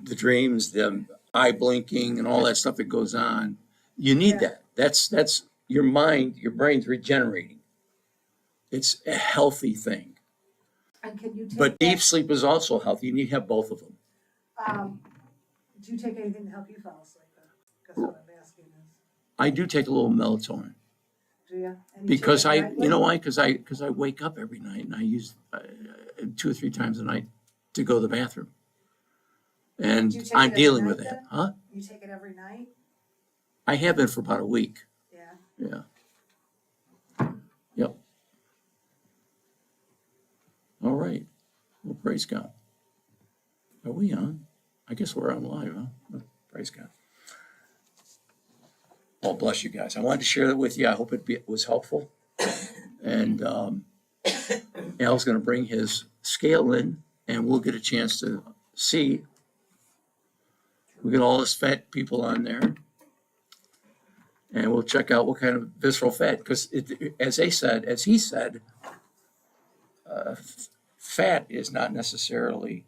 the dreams, the eye blinking and all that stuff that goes on. You need Yeah. that. That's your mind, your brain's regenerating. It's a healthy thing. And can you take But deep that, sleep is also healthy. You need to have both of them. do you take anything to help you fall asleep? That's what I'm asking is, I do take a little melatonin do you? And you take because it you know nightly? why? Because I wake up every night and I use 2 or 3 times a night to go to the bathroom. And Do you take I'm it every dealing night with that, then? huh? You take it every night? I have been for about a week. Yeah. Yeah. Yep. All right. Well, praise God. Are we on? I guess we're on live, huh? Well, praise God. Oh, bless you guys. I wanted to share that with you. I hope it was helpful. And Al's going to bring his scale in, and we'll get a chance to see. We get all this fat people on there, and we'll check out what kind of visceral fat. Because as he said, fat is not necessarily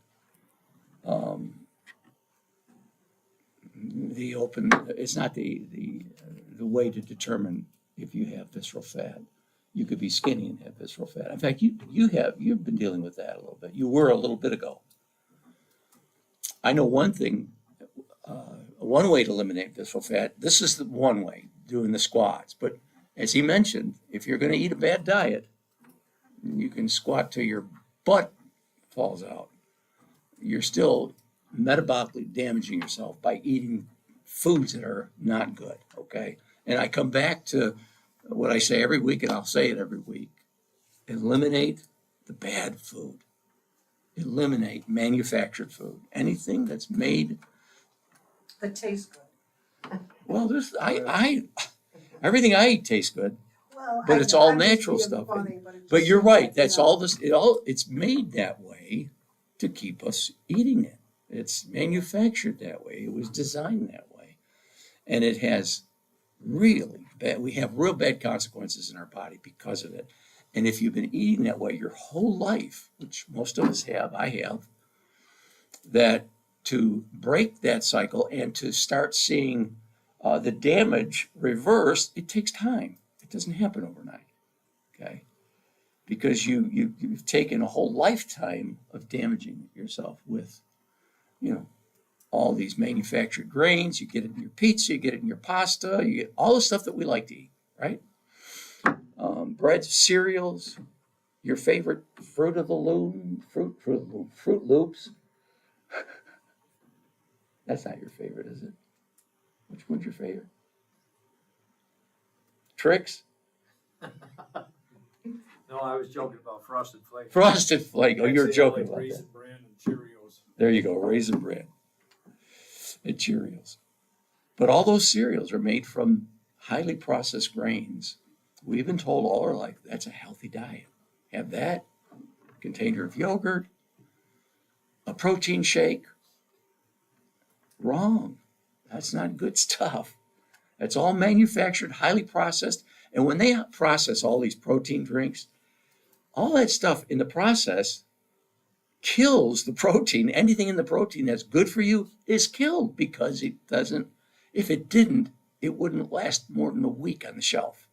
it's not the way to determine if you have visceral fat. You could be skinny and have visceral fat. In fact, you've been dealing with that a little bit. You were a little bit ago. I know one thing, one way to eliminate visceral fat. This is the one way, doing the squats. But as he mentioned, if you're going to eat a bad diet, you can squat till your butt falls out. You're still metabolically damaging yourself by eating foods that are not good, okay? And I come back to what I say every week, and I'll say it every week. Eliminate the bad food. Eliminate manufactured food. Anything that's made. That tastes good. Well, everything I eat tastes good, Well, but I it's know, all I'm just natural being stuff. funny, but it But just you're seems right. like, That's you know, all this. It's made that way to keep us eating it. It's manufactured that way. It was designed that way, and it has really bad. We have real bad consequences in our body because of it. And if you've been eating that way your whole life, which most of us have, I have, that to break that cycle and to start seeing the damage reversed, it takes time. It doesn't happen overnight, okay? Because you've taken a whole lifetime of damaging yourself with, all these manufactured grains. You get it in your pizza, you get it in your pasta, you get all the stuff that we like to eat, right? Breads, cereals, your favorite Fruit of the Loom, Fruit Loops. That's not your favorite, is it? Which one's your favorite? Trix? No, I was joking about Frosted Flakes. Frosted Flake. Oh, you're Actually, joking I like about Raisin that. Bran and Cheerios. There you go, Raisin Bran and Cheerios. But all those cereals are made from highly processed grains. We've been told all our life that's a healthy diet. Have that, a container of yogurt, a protein shake. Wrong. That's not good stuff. It's all manufactured, highly processed. And when they process all these protein drinks, all that stuff in the process kills the protein. Anything in the protein that's good for you is killed because it doesn't, if it didn't, it wouldn't last more than a week on the shelf.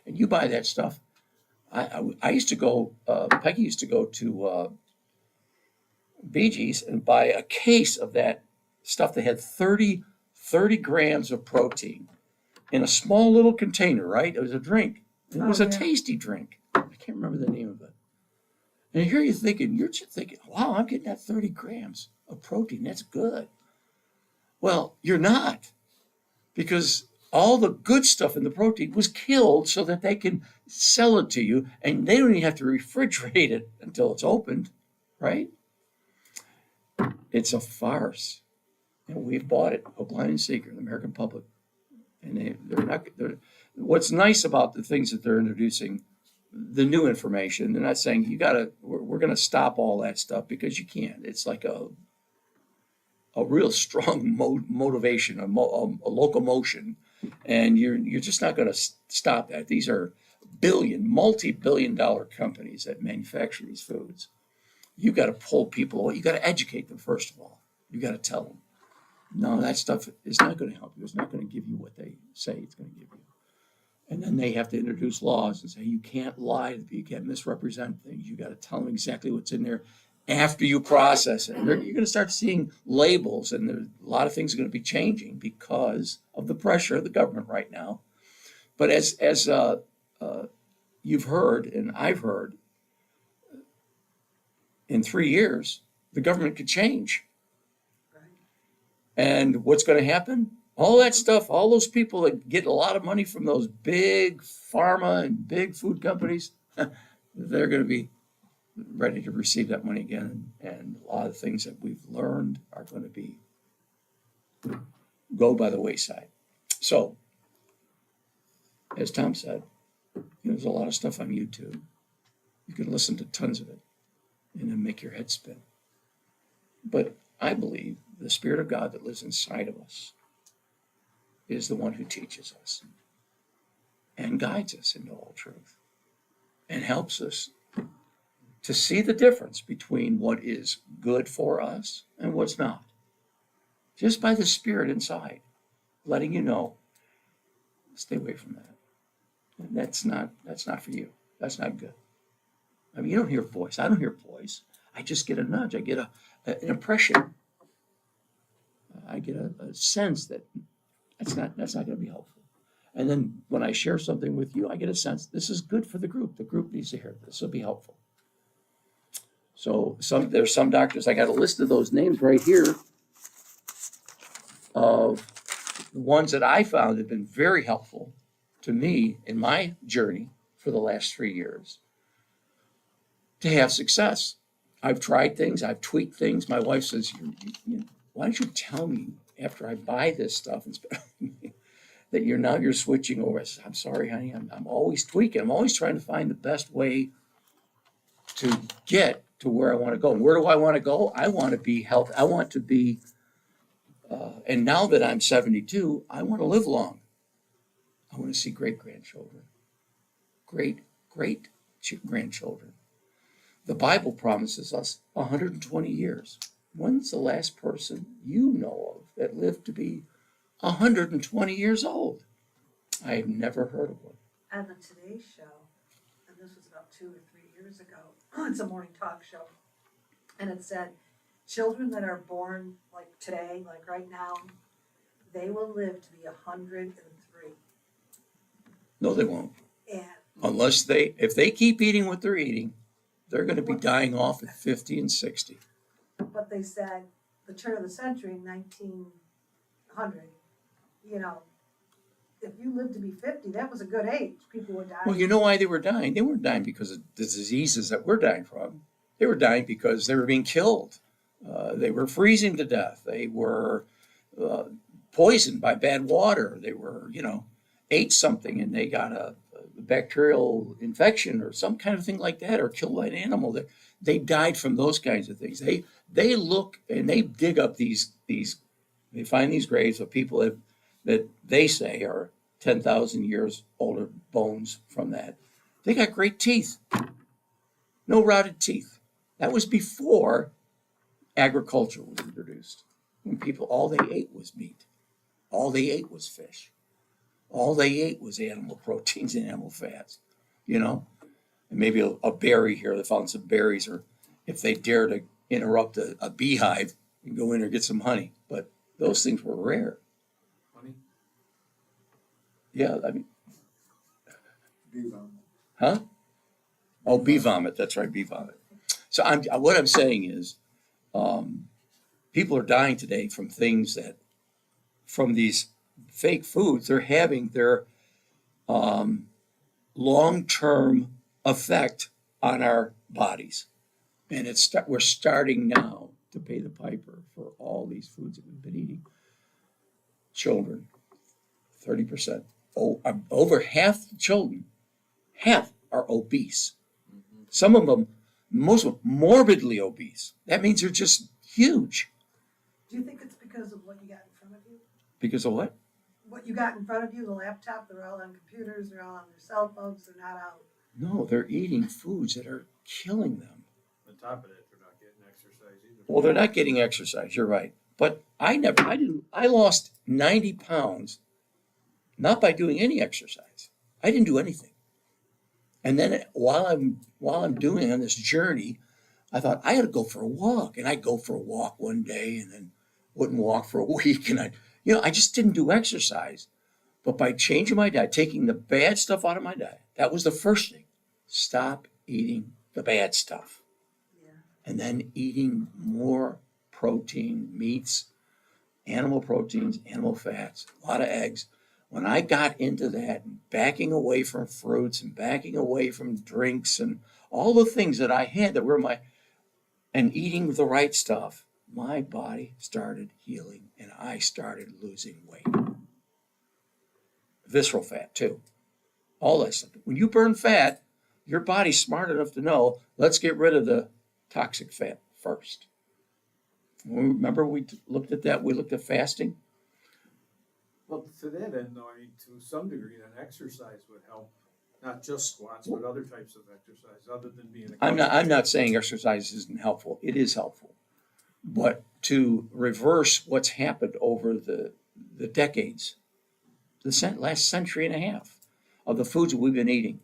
And you buy that stuff. I used to go, Peggy used to go to Bee Gees and buy a case of that stuff that had 30 grams of protein in a small little container, right? It was a drink. And it was a tasty drink. I can't remember the name of it. And here you're just thinking, wow, I'm getting that 30 grams of protein. That's good. Well, you're not, because all the good stuff in the protein was killed so that they can sell it to you, and they don't even have to refrigerate it until it's opened, right? It's a farce. And we've bought it, hook, line, and sinker, the American public. And what's nice about the things that they're introducing, the new information, they're not saying we're going to stop all that stuff, because you can't. It's like a real strong motivation, a locomotion, and you're just not going to stop that. These are multi-billion-dollar companies that manufacture these foods. You've got to pull people away. You've got to educate them, first of all. You got to tell them. No, that stuff is not going to help you. It's not going to give you what they say it's going to give you. And then they have to introduce laws and say, you can't lie, you can't misrepresent things. You got to tell them exactly what's in there after you process it. You're going to start seeing labels, and a lot of things are going to be changing because of the pressure of the government right now. But as you've heard, and I've heard, in 3 years, the government could change. Right. And what's going to happen? All that stuff, all those people that get a lot of money from those big pharma and big food companies, they're going to be ready to receive that money again. And a lot of things that we've learned are going to be go by the wayside. So, as Tom said, there's a lot of stuff on YouTube. You can listen to tons of it and then make your head spin. But I believe the Spirit of God that lives inside of us is the one who teaches us and guides us into all truth and helps us to see the difference between what is good for us and what's not. Just by the Spirit inside, letting you know, stay away from that. That's not for you. That's not good. I mean, you don't hear voice. I don't hear voice. I just get a nudge. I get an impression. I get a sense that that's not going to be helpful. And then when I share something with you, I get a sense this is good for the group. The group needs to hear this. Will be helpful. So there's some doctors. I got a list of those names right here of the ones that I found have been very helpful to me in my journey for the last 3 years to have success. I've tried things. I've tweaked things. My wife says, why don't you tell me after I buy this stuff that you're switching over? I said, I'm sorry, honey. I'm always tweaking. I'm always trying to find the best way to get to where I want to go. And where do I want to go? I want to be healthy. I want to be, and now that I'm 72, I want to live long. I want to see great-grandchildren. Great-grandchildren. The Bible promises us 120 years. When's the last person you know of that lived to be 120 years old? I've never heard of one. On the Today Show, and this was about 2 or 3 years ago, it's a morning talk show, and it said, children that are born like today, like right now, they will live to be 103. No, they won't. And If they keep eating what they're eating, they're going to be dying off at 50 and 60. but they said the turn of the century, 1900, if you lived to be 50, that was a good age. People would die. Well, you know why they were dying? They weren't dying because of the diseases that we're dying from. They were dying because they were being killed. They were freezing to death. They were poisoned by bad water. They were, ate something and they got a bacterial infection or some kind of thing like that, or killed by an animal. They died from those kinds of things. They look and they dig up these they find these graves of people that they say are 10,000 years older bones from that. They got great teeth. No rotted teeth. That was before agriculture was introduced. When people, all they ate was meat. All they ate was fish. All they ate was animal proteins and animal fats, And maybe a berry here. They found some berries, or if they dare to interrupt a beehive and go in there and get some honey. But those things were rare. Honey? Yeah, I mean, Bee vomit. huh? Oh, bee vomit. That's right, bee vomit. So what I'm saying is, people are dying today from things from these fake foods. They're having their long-term effect on our bodies, and we're starting now to pay the piper for all these foods that we've been eating. Children, 30%. Over half the children, half are obese. Some of them, most of them, morbidly obese. That means they're just huge. Do you think it's because of what you got in front of you? Because of what? What you got in front of you, the laptop, they're all on computers, they're all on their cell phones, they're not out. No, they're eating foods that are killing them. On top of that, they're not getting exercise. either. Well, they're not getting exercise, you're right. But I lost 90 pounds, not by doing any exercise. I didn't do anything. And then while I'm doing on this journey, I thought I had to go for a walk. And I'd go for a walk one day and then wouldn't walk for a week. And I just didn't do exercise. But by changing my diet, taking the bad stuff out of my diet, that was the first thing. Stop eating the bad stuff. Yeah. And then eating more protein, meats, animal proteins, animal fats, a lot of eggs. When I got into that, backing away from fruits and backing away from drinks and all the things that I had that were and eating the right stuff, my body started healing and I started losing weight. Visceral fat too. All that stuff. When you burn fat, your body's smart enough to know, let's get rid of the toxic fat first. Remember we looked at that, we looked at fasting. Well, to that end, though, I mean, to some degree, then exercise would help, not just squats, but other types of exercise, other than being a. I'm not saying exercise isn't helpful. It is helpful. But to reverse what's happened over the decades, last century and a half of the foods that we've been eating,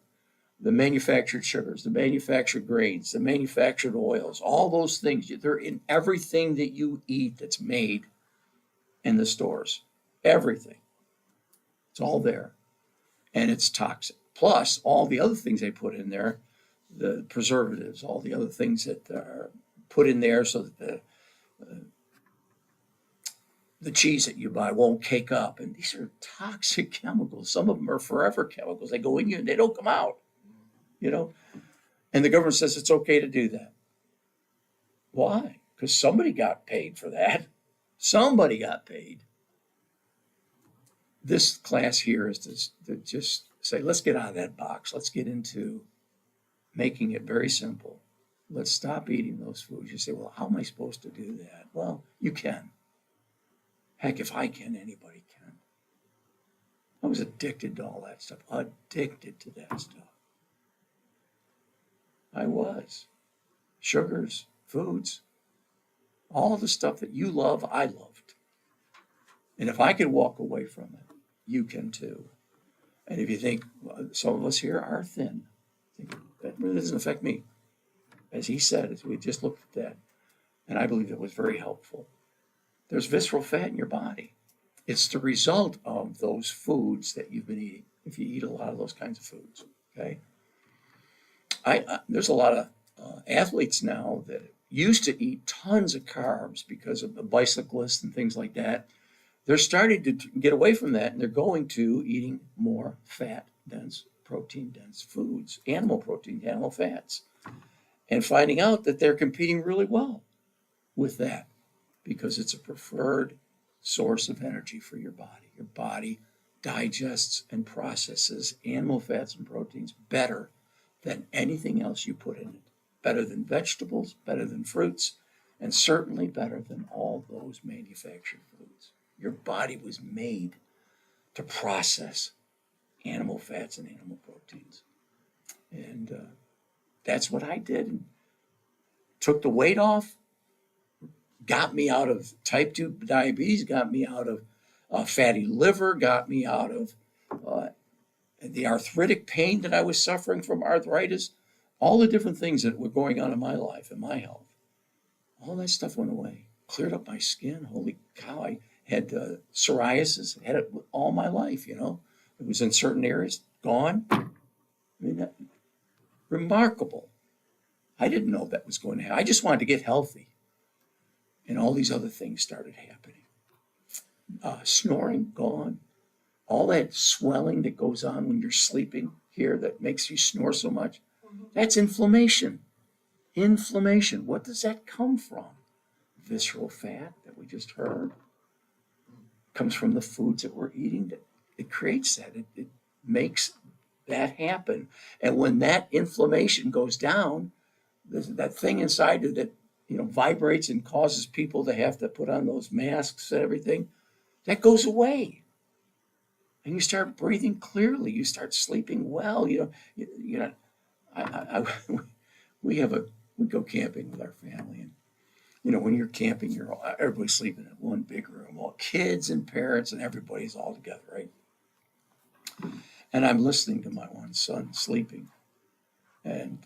the manufactured sugars, the manufactured grains, the manufactured oils, all those things, they're in everything that you eat that's made in the stores. Everything. It's all there. And it's toxic. Plus, all the other things they put in there, the preservatives, all the other things that are put in there so that the cheese that you buy won't cake up. And these are toxic chemicals. Some of them are forever chemicals. They go in you and they don't come out. And the government says it's okay to do that. Why? Because somebody got paid for that. Somebody got paid. This class here is to just say, let's get out of that box. Let's get into making it very simple. Let's stop eating those foods. You say, well, how am I supposed to do that? Well, you can. Heck, if I can, anybody can. I was addicted to all that stuff. Addicted to that stuff. I was. Sugars, foods, all the stuff that you love, I loved. And if I could walk away from it, you can too. And if you think, well, some of us here are thin, that really doesn't affect me. As he said, as we just looked at that, and I believe it was very helpful. There's visceral fat in your body. It's the result of those foods that you've been eating, if you eat a lot of those kinds of foods, okay? There's a lot of athletes now that used to eat tons of carbs because of the bicyclists and things like that. They're starting to get away from that, and they're going to eating more fat-dense, protein-dense foods, animal protein, animal fats, and finding out that they're competing really well with that because it's a preferred source of energy for your body. Your body digests and processes animal fats and proteins better than anything else you put in it, better than vegetables, better than fruits, and certainly better than all those manufactured foods. Your body was made to process animal fats and animal proteins. And that's what I did. Took the weight off, got me out of type 2 diabetes, got me out of fatty liver, got me out of the arthritic pain that I was suffering from arthritis, all the different things that were going on in my life and my health. All that stuff went away. Cleared up my skin. Holy cow, I had psoriasis, had it all my life, It was in certain areas, gone. I mean, remarkable. I didn't know that was going to happen. I just wanted to get healthy. And all these other things started happening. Snoring, gone. All that swelling that goes on when you're sleeping here that makes you snore so much, that's inflammation. Inflammation. What does that come from? Visceral fat that we just heard. Comes from the foods that we're eating. It creates that. It makes that happen. And when that inflammation goes down, that thing inside you that vibrates and causes people to have to put on those masks and everything, that goes away. And you start breathing clearly. You start sleeping well. We go camping with our family, and You know, when you're camping, everybody's sleeping in one big room, all kids and parents and everybody's all together, right? And I'm listening to my one son sleeping, and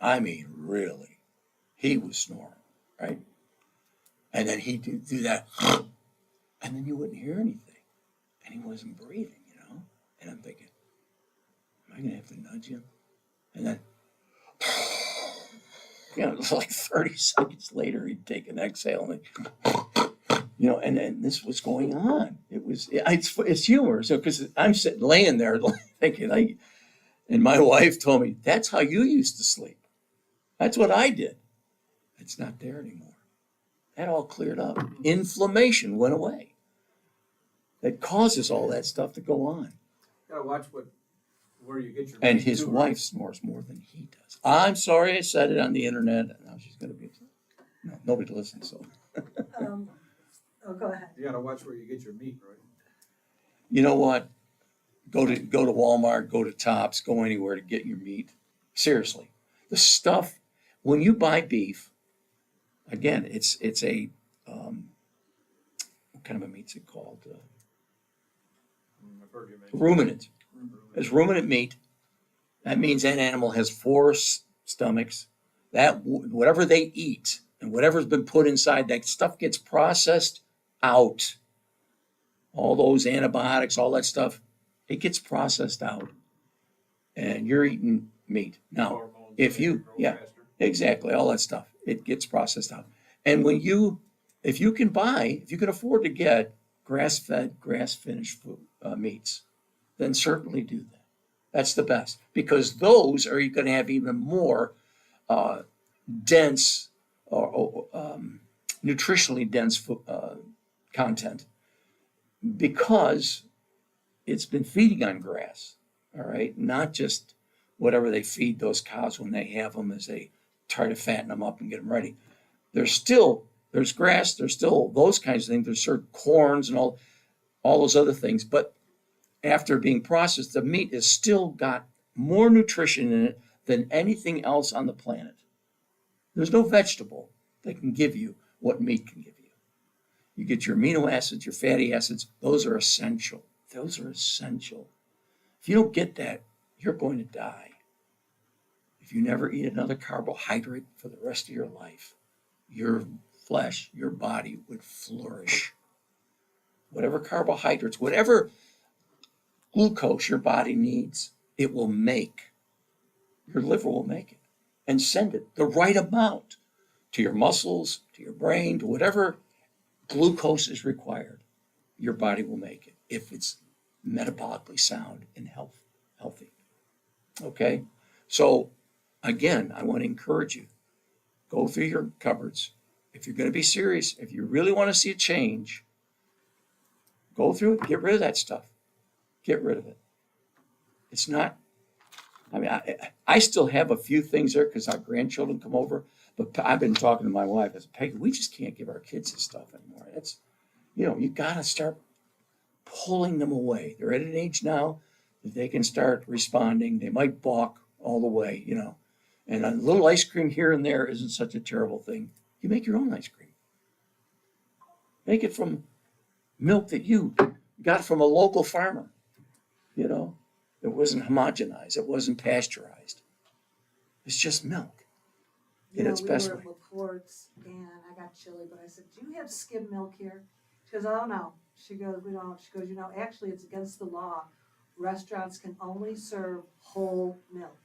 I mean, really, he was snoring, right? And then he'd do that, and then you wouldn't hear anything, and he wasn't breathing, you know? And I'm thinking, am I gonna have to nudge him? And then, you know, it was like 30 seconds later, he'd take an exhale, and you know, and this was going on. It's humor. So, because I'm laying there thinking, and my wife told me, that's how you used to sleep. That's what I did. It's not there anymore. That all cleared up. Inflammation went away. That causes all that stuff to go on. Gotta watch where you get your. And meat his too, wife right? snores more than he does. I'm sorry I said it on the internet. Now she's going to be, no, nobody listens. So, Go ahead. You gotta watch where you get your meat, right? you know what? Go to Walmart, go to Tops, go anywhere to get your meat. Seriously, the stuff when you buy beef, again, it's a what kind of a meat's it called? I've heard you mention. Ruminant. It's ruminant meat. That means that animal has four stomachs. That whatever they eat and whatever's been put inside, that stuff gets processed out. All those antibiotics, all that stuff, it gets processed out. And you're eating meat. Now, Hormones if make it you, grow yeah, faster. exactly, all that stuff, it gets processed out. And if you can afford to get grass-fed, grass-finished meats, then certainly do that. That's the best, because those are going to have even more dense or nutritionally dense content, because it's been feeding on grass, all right? Not just whatever they feed those cows when they have them as they try to fatten them up and get them ready. There's grass, there's still those kinds of things. There's certain corns and all those other things. But after being processed, the meat has still got more nutrition in it than anything else on the planet. There's no vegetable that can give you what meat can give you. You get your amino acids, your fatty acids, those are essential. Those are essential. If you don't get that, you're going to die. If you never eat another carbohydrate for the rest of your life, your flesh, your body would flourish. Whatever carbohydrates, whatever glucose your body needs, it will make. Your liver will make it and send it the right amount to your muscles, to your brain, to whatever glucose is required. Your body will make it if it's metabolically sound and healthy. Okay? So, again, I want to encourage you, go through your cupboards. If you're going to be serious, if you really want to see a change, go through it, get rid of that stuff. Get rid of it. It's not, I mean, I still have a few things there because our grandchildren come over, but I've been talking to my wife. I said, Peggy, we just can't give our kids this stuff anymore. It's, you got to start pulling them away. They're at an age now that they can start responding. They might balk all the way, and a little ice cream here and there isn't such a terrible thing. You make your own ice cream. Make it from milk that you got from a local farmer. It wasn't homogenized. It wasn't pasteurized. It's just milk in its best way. We were at LaPorte's and I got chili, but I said, do you have skim milk here? She goes, oh no. She goes, we don't. She goes, actually it's against the law. Restaurants can only serve whole milk.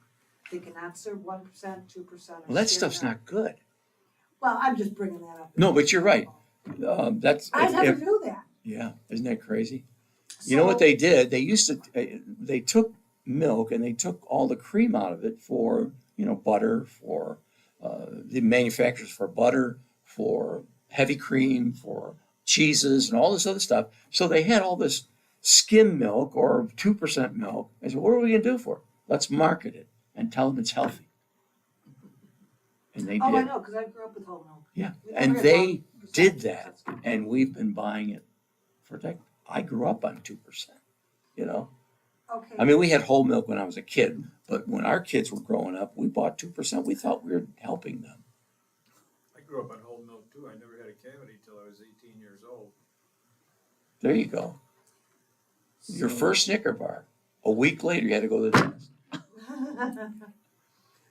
They cannot serve 1%, 2%. Well, that stuff's not good. Well, I'm just bringing that up. No, but you're right. I never knew that. Yeah, isn't that crazy? You know what they did? They took milk and they took all the cream out of it for, butter, for the manufacturers for butter, for heavy cream, for cheeses and all this other stuff. So they had all this skim milk or 2% milk. I said, what are we going to do for it? Let's market it and tell them it's healthy. And they did. Oh, I know, because I grew up with whole milk. Yeah, and they did that, and we've been buying it for decades. I grew up on 2%, Okay. I mean, we had whole milk when I was a kid, but when our kids were growing up, we bought 2%. We thought we were helping them. grew up on whole milk too. I never had a cavity till I was 18 years old. There you go. Your first Snicker bar. A week later, you had to go to the dentist.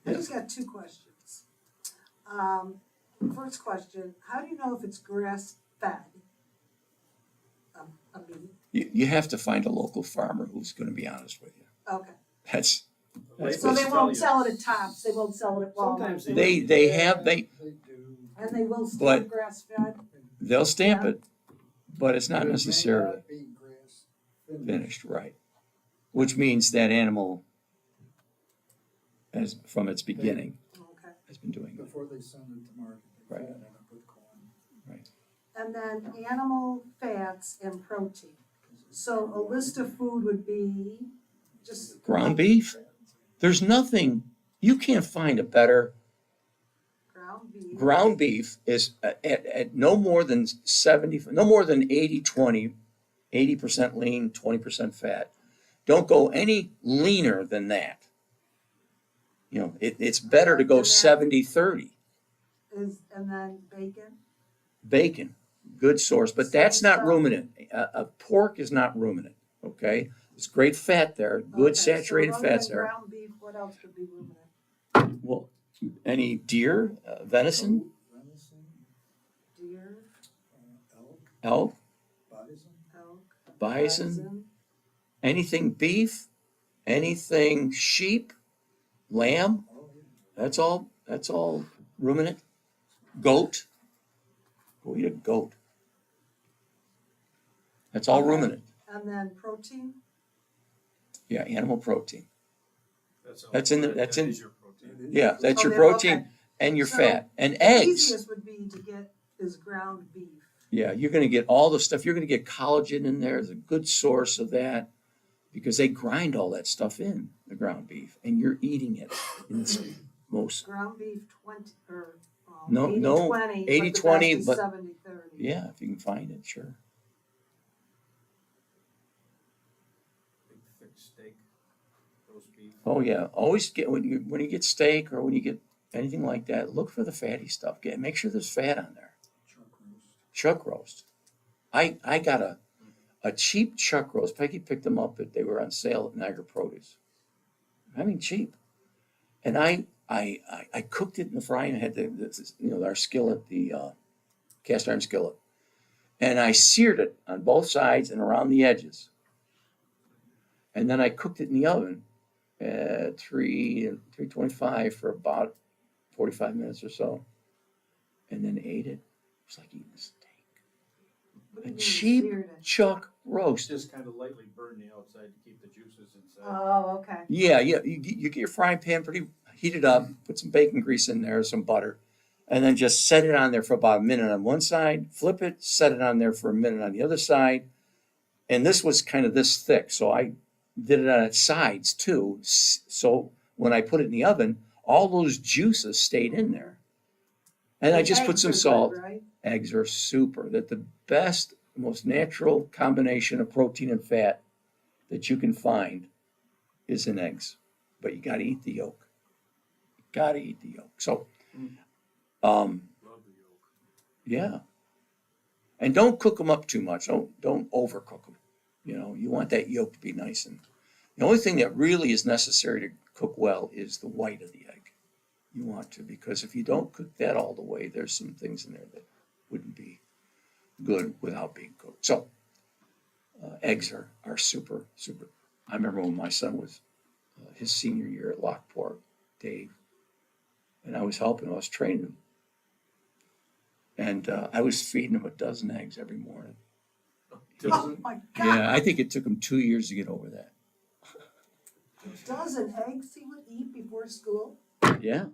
I just got two questions. First question, how do you know if it's grass fed? I mean, You have to find a local farmer who's going to be honest with you. okay, That's so they Tell won't you. sell it at Tops, they won't sell it at Walmart. Sometimes they They do. And they will still But- grass fed? they'll stamp Yeah. it, but it's not It may necessarily not be grass finished, right? Which means that animal, as from its beginning, Okay. has been doing it. Before they send it to market, they Right. fatten it up with corn. And then animal fats and protein. So a list of food would be just. Ground beef. There's nothing. You can't find a better ground beef is at no more than 70, no more than 80-20, 80% lean, 20% fat. Don't go any leaner than that. You know, it's better to go And then- 70-30. And then bacon? Bacon, good source, but that's not ruminant. Pork is not ruminant, okay? It's great fat there, good Okay, so saturated other fats than there. ground beef, what else could be ruminant? Well, any deer, venison, Venison, Deer, elk, elk, bison. elk, bison, anything beef, anything sheep, lamb, Oh, yeah. that's all ruminant. Goat, go eat a goat. That's all Okay. ruminant. and then protein? Yeah, animal protein. That's all. That's in the- That that's in- is your protein. It is Yeah, that's Oh, your yeah, protein okay. and your So, fat and The eggs. easiest would be to get is ground beef. Yeah, you're gonna get all the stuff. You're gonna get collagen in there. There's a good source of that because they grind all that stuff in the ground beef, and you're eating it in its most. Ground beef 20, or No, 80, no, 20, 80-20, but the but- best is 70-30. Yeah, if you can find it, sure. Big thick steak, roast beef. Oh yeah, always get when you get steak or when you get anything like that, look for the fatty stuff. Make sure there's fat on there. Chuck roast. Chuck roast. I got a cheap chuck roast. Peggy picked them up, but they were on sale at Niagara Produce. I mean cheap. And I cooked it in the frying. I had our skillet, the cast iron skillet, and I seared it on both sides and around the edges. And then I cooked it in the oven at 325 for about 45 minutes or so, and then ate it. It was like eating a steak. What do A you mean, cheap seared it? chuck roast. Just kind of lightly burn the outside to keep the juices inside. Oh, okay. Yeah. You get your frying pan pretty heated up, put some bacon grease in there, some butter, and then just set it on there for about a minute on one side, flip it, set it on there for a minute on the other side. And this was kind of this thick, so I did it on its sides too. So when I put it in the oven, all those juices stayed in there. And I just put Eggs some are good, salt. right? Eggs are super. That the best, most natural combination of protein and fat that you can find is in eggs. But you got to eat the yolk. Got to eat the yolk. So, Love the yolk. yeah. And don't cook them up too much. Don't overcook them. You know, you want that yolk to be nice. And the only thing that really is necessary to cook well is the white of the egg. You want to, because if you don't cook that all the way, there's some things in there that wouldn't be good without being cooked. So, eggs are super, super. I remember when my son was his senior year at Lockport, Dave, and I was helping him, I was training him. And I was feeding him a dozen eggs every morning. Oh my God! Yeah, I think it took him 2 years to get over that. A dozen eggs he would eat before school? Yeah,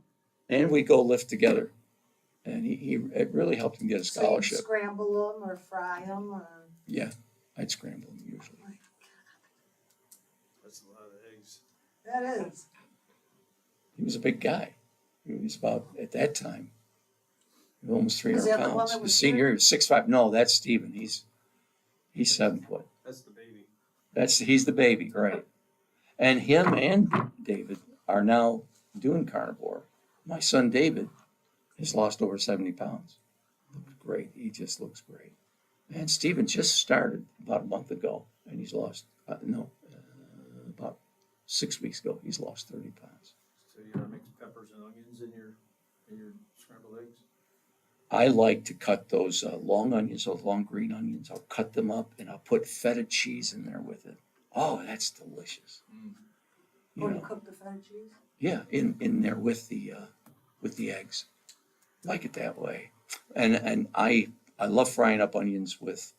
and we go lift together, and it really helped him get a So you'd scholarship. scramble them or fry them or? Yeah, I'd scramble him usually. That's a lot of eggs. That is. He was a big guy. He was about at that time, he was almost Was 300 that the one pounds. that The was senior here? year, he was 6'5". No, that's Stephen. He's 7 foot. That's the baby. He's the baby, right? And him and David are now doing carnivore. My son David He's lost over 70 pounds. Looks great. He just looks great. And Steven just started about a month ago, and he's lost, about 6 weeks ago, he's lost 30 pounds. So you gotta mix peppers and onions in your scrambled eggs? I like to cut those long onions, those long green onions. I'll cut them up and I'll put feta cheese in there with it. Oh, that's delicious. You Or you know, cook the feta cheese? yeah, in there with the eggs. Like it that way. And I love frying up onions with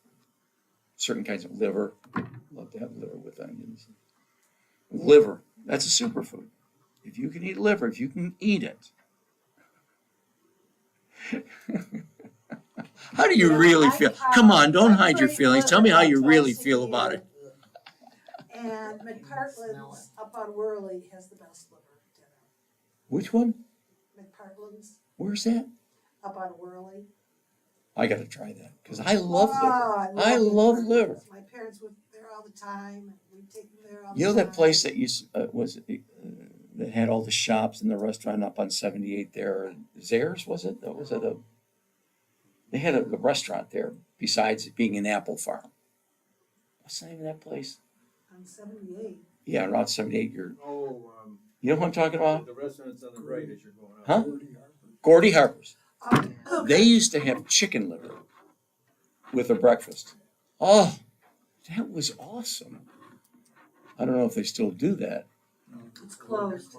certain kinds of liver. Love to have liver with onions. Liver, that's a superfood. If you can eat liver, if you can eat it. How do you Yeah, really feel? Come on, don't I'm hide your pretty feelings. Tell me how you liver really twice a feel about year. it. And McPartland's up on Worley has the best liver dinner. Which one? McPartland's Where's that? up on Worley. I got to try that because I love liver. Oh, I love McPartland's. liver. My parents were there all the time, and we'd take them there all the You know time. that place that that had all the shops and the restaurant up on 78 there? Zares, was it? They had a restaurant there besides it being an apple farm. What's the name of that place? On 78. Yeah, around 78. Oh, You know what I'm talking about? the restaurant's on the right as you're going up. Huh? Gordy Harper. Gordy Harper's. Oh, They used to have chicken liver with their breakfast. Oh, that was awesome. I don't know if they still do that. it's closed.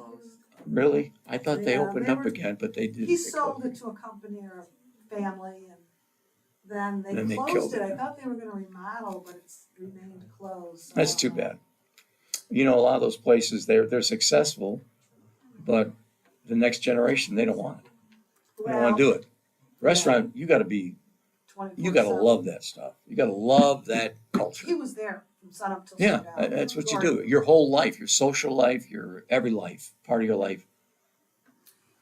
Really? I thought they Yeah, opened they up were- again, but they didn't. He They sold closed it to a company or a family, and then Then they they killed closed it. it. I thought they were gonna remodel, but it's remained closed. so I That's don't too know. bad. You know, a lot of those places, they're successful, but the next generation, they don't want it. They don't want to do it. Restaurant, you got to 24/7. love that stuff. You got to love that culture. He was there from sunup till Yeah, sundown. that's what you Gordon. do. Your whole life, your social life, your every life, part of your life.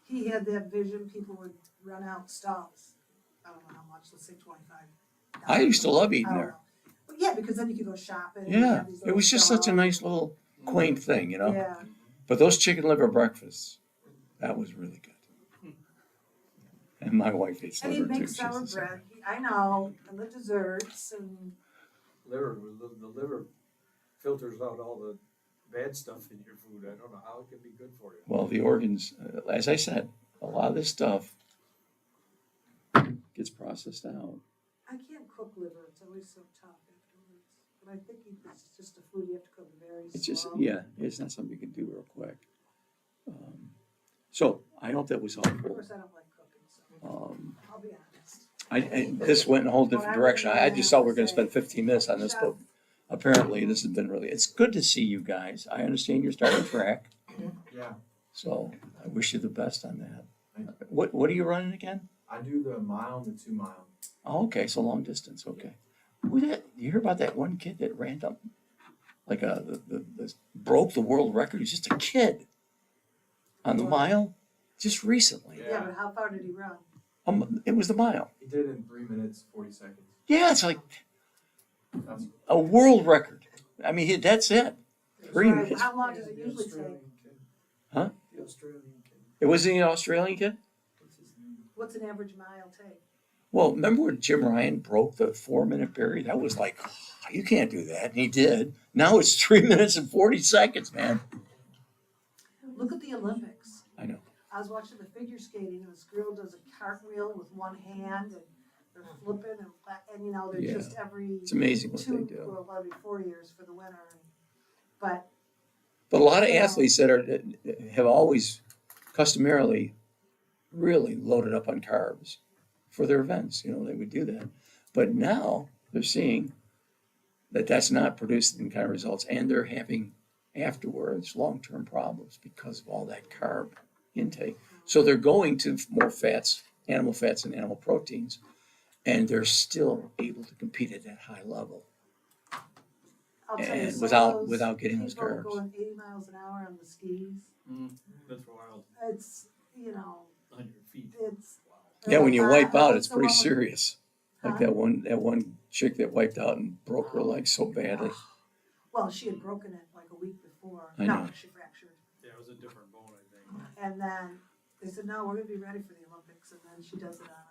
He had that vision, people would run out stalls. I don't know how much, let's say 25. I used to love eating I don't there. know. But yeah, because then you could go shopping. and Yeah, have these it little was just such a stalls. nice little quaint thing, you know. Yeah, But those chicken liver breakfasts, that was really good. And my wife hates and he'd liver too. make She's sour the same. bread, I know, and the desserts, and Liver, the liver filters out all the bad stuff in your food. I don't know how it can be good for you. Well, the organs, as I said, a lot of this stuff gets processed out. I can't cook liver, it's always so tough afterwards. But I think it's just a food you have to cook very It's just, slow. yeah, it's not something you can do real quick. So I hope that was Of helpful. course, I don't like cooking, so I'll be honest. This went in a whole different direction. I just thought we were going to spend 15 minutes on this, but apparently this has been really, it's good to see you guys. I understand you're starting track, Yeah, so I wish you the best on that. What are you running again? I do the mile and the 2 mile. Oh, okay, so long distance, okay. Who that, you hear about that one kid that ran up, like broke the world record? He's just a kid on the mile, just recently. Yeah, but how far did he run? It was the mile. He did it in 3 minutes, 40 seconds. Yeah, it's like That's a world record. I mean, that's it. 3 Right, minutes. how long does it The usually take? Australian kid. Huh? The Australian kid. It was the Australian kid? What's his name? What's an average mile take? Well, remember when Jim Ryan broke the 4-minute barrier? That was like, you can't do that. And he did. Now it's 3 minutes and 40 seconds, man. Look at the Olympics. I know. I was watching the figure skating, and this girl does a cartwheel with one hand, and they're flipping, and you know, they're Yeah. just every It's amazing what they 2, do. well, every 4 years for the winner. But But a lot of Yeah. athletes have always customarily really loaded up on carbs for their events. You know, they would do that. But now they're seeing that that's not producing the kind of results, and they're having afterwards long-term problems because of all that carb intake. So they're going to more fats, animal fats and animal proteins, and they're still able to compete at that high level. I'll tell you, And some without- of those without getting those people carbs. going 80 miles an hour on the skis, That's wild. it's, you know, On your feet. it's. Yeah, when you wipe out, it's What's the pretty one with- serious. Like Huh? that one chick that wiped out and broke her leg so badly. Well, she had broken it like a week before. I No, know. she fractured. Yeah, it was a different bone, I think. And then they said, no, we're gonna be ready for the Olympics, and then she does it on